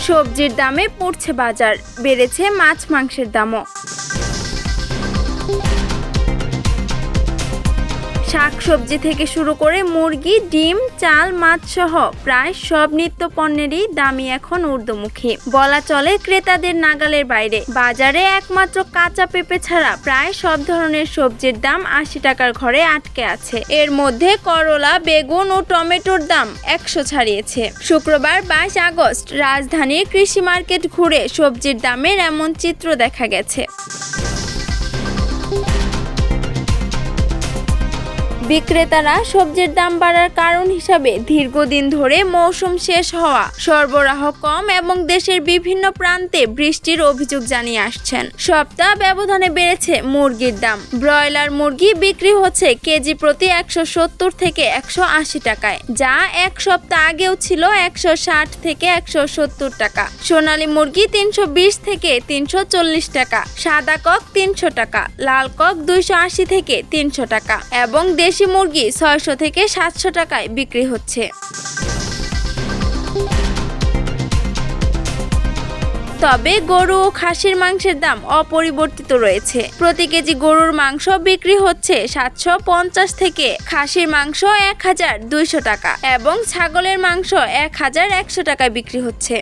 সবজির দামে পড়ছে বাজার, বেড়েছে মাছ মাংসের দামও। শাকসবজি থেকে শুরু করে মুরগি, ডিম, চাল, মাছ সহ প্রায় সব নিত্য পণ্যেরই দামই এখন ঊর্ধ্বমুখী, বলা চলে ক্রেতাদের নাগালের বাইরে। বাজারে একমাত্র কাঁচা পেঁপে ছাড়া প্রায় সব ধরনের সবজির দাম ৮০ টাকার ঘরে আটকে আছে। এর মধ্যে করলা, বেগুন ও টমেটোর দাম ১০০ ছাড়িয়েছে। শুক্রবার ২২ আগস্ট রাজধানীর কৃষি মার্কেট ঘুরে সবজির দামের এমন চিত্র দেখা গেছে। বিক্রেতারা সবজির দাম বাড়ার কারণ হিসাবে দীর্ঘদিন ধরে মৌসুম শেষ হওয়া, সরবরাহ কম এবং দেশের বিভিন্ন প্রান্তে বৃষ্টির অভিযোগ জানিয়ে আসছেন। সপ্তাহ ব্যবধানে বেড়েছে মুরগির দাম। ব্রয়লার মুরগি বিক্রি হচ্ছে কেজি প্রতি ১৭০ থেকে ১৮০ টাকায়, যা এক সপ্তাহ আগেও ছিল ১৬০ থেকে ১৭০ টাকা। সোনালী মুরগি ৩২০ থেকে ৩৪০ টাকা, সাদা কক ৩০০ টাকা, লাল কক ২৮০ থেকে ৩০০ টাকা এবং দেশি মুরগি ৬০০ থেকে ৭০০ টাকায় বিক্রি হচ্ছে। তবে গরু ও খাসির মাংসের দাম অপরিবর্তিত রয়েছে। প্রতি কেজি গরুর মাংস বিক্রি হচ্ছে ৭৫০ থেকে, খাসির মাংস ১২০০ টাকা এবং ছাগলের মাংস ১১০০ টাকায় বিক্রি হচ্ছে।